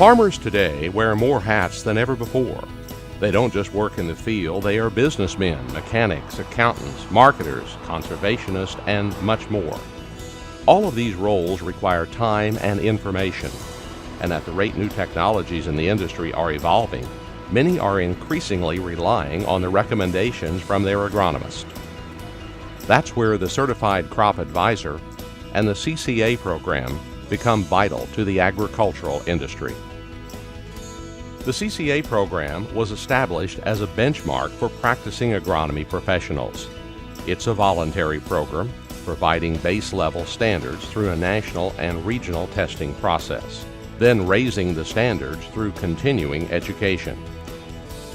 Farmers today wear more hats than ever before. They don't just work in the field, they are businessmen, mechanics, accountants, marketers, conservationists, and much more. All of these roles require time and information, and at the rate new technologies in the industry are evolving, many are increasingly relying on the recommendations from their agronomist. That's where the Certified Crop Advisor and the CCA program become vital to the agricultural industry. The CCA program was established as a benchmark for practicing agronomy professionals. It's a voluntary program providing base-level standards through a national and regional testing process, then raising the standards through continuing education.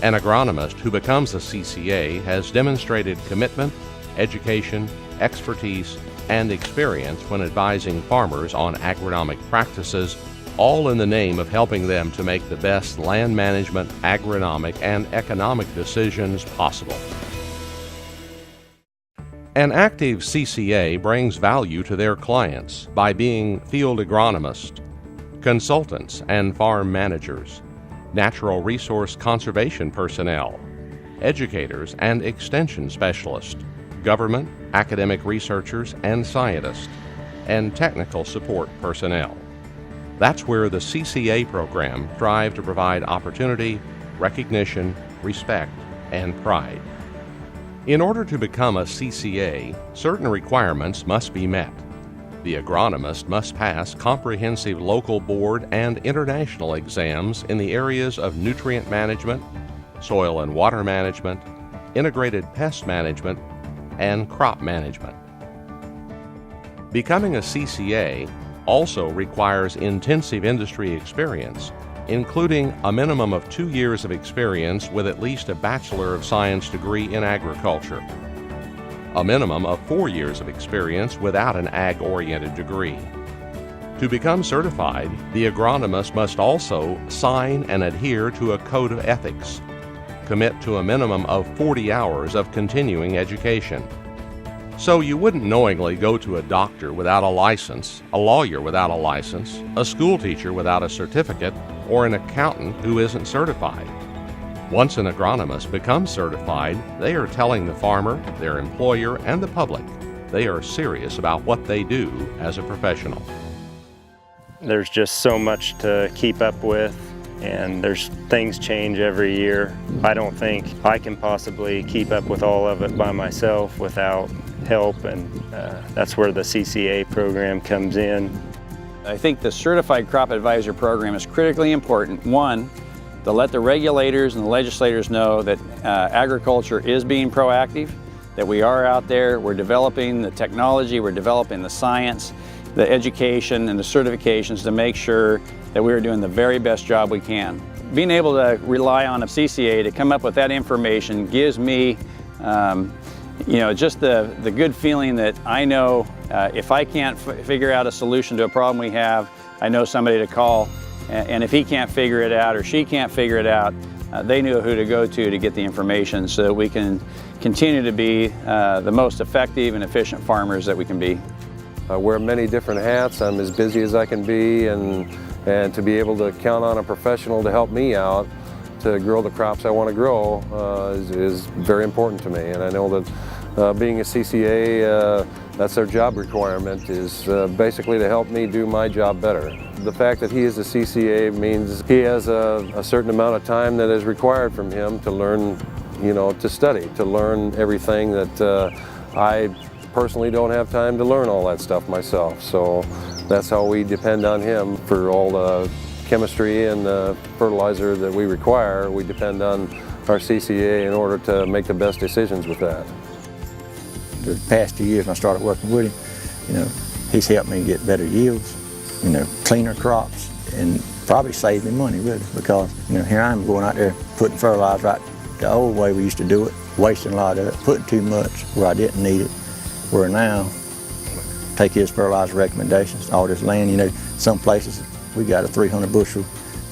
An agronomist who becomes a CCA has demonstrated commitment, education, expertise, and experience when advising farmers on agronomic practices, all in the name of helping them to make the best land management, agronomic, and economic decisions possible. An active CCA brings value to their clients by being field agronomists, consultants and farm managers, natural resource conservation personnel, educators and extension specialists, government, academic researchers and scientists, and technical support personnel. That's where the CCA program strives to provide opportunity, recognition, respect, and pride. In order to become a CCA, certain requirements must be met. The agronomist must pass comprehensive local board and international exams in the areas of nutrient management, soil and water management, integrated pest management, and crop management. Becoming a CCA also requires intensive industry experience, including a minimum of 2 years of experience with at least a Bachelor of Science degree in agriculture, a minimum of 4 years of experience without an ag-oriented degree. To become certified, the agronomist must also sign and adhere to a code of ethics, commit to a minimum of 40 hours of continuing education. So you wouldn't knowingly go to a doctor without a license, a lawyer without a license, a school teacher without a certificate, or an accountant who isn't certified. Once an agronomist becomes certified, they are telling the farmer, their employer, and the public they are serious about what they do as a professional. There's just so much to keep up with, and things change every year. I don't think I can possibly keep up with all of it by myself without help, and that's where the CCA program comes in. I think the Certified Crop Advisor program is critically important. One, to let the regulators and the legislators know that agriculture is being proactive, that we are out there, we're developing the technology, we're developing the science, the education and the certifications to make sure that we're doing the very best job we can. Being able to rely on a CCA to come up with that information gives me just the good feeling that I know if I can't figure out a solution to a problem we have, I know somebody to call, and if he can't figure it out or she can't figure it out, they know who to go to get the information so that we can continue to be the most effective and efficient farmers that we can be. I wear many different hats. I'm as busy as I can be, and to be able to count on a professional to help me out to grow the crops I want to grow is very important to me. And I know that being a CCA, that's their job requirement, is basically to help me do my job better. The fact that he is a CCA means he has a certain amount of time that is required from him to learn, to study, to learn everything that I personally don't have time to learn all that stuff myself. So that's how we depend on him for all the chemistry and the fertilizer that we require. We depend on our CCA in order to make the best decisions with that. The past 2 years when I started working with him, he's helped me get better yields, cleaner crops, and probably saved me money really, because here I am going out there putting fertilizer right the old way we used to do it, wasting a lot of it, putting too much where I didn't need it. Where now, take his fertilizer recommendations, all this land, some places we got a 300 bushel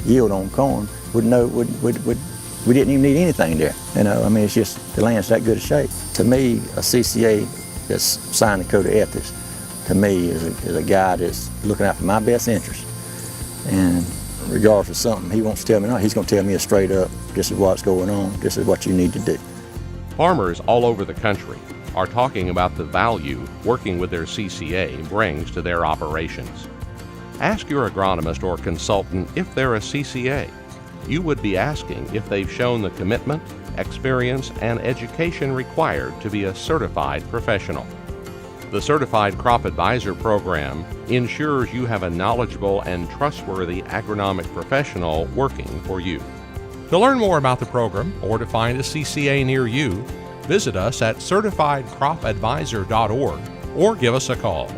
yield on corn. We didn't even need anything there. It's just the land's that good a shape. To me, a CCA that's signed the code of ethics, to me, is a guy that's looking out for my best interest. And regardless of something he wants to tell me, no, he's going to tell me straight up, this is what's going on, this is what you need to do. Farmers all over the country are talking about the value working with their CCA brings to their operations. Ask your agronomist or consultant if they're a CCA. You would be asking if they've shown the commitment, experience, and education required to be a certified professional. The Certified Crop Advisor program ensures you have a knowledgeable and trustworthy agronomic professional working for you. To learn more about the program or to find a CCA near you, visit us at certifiedcropadvisor.org or give us a call.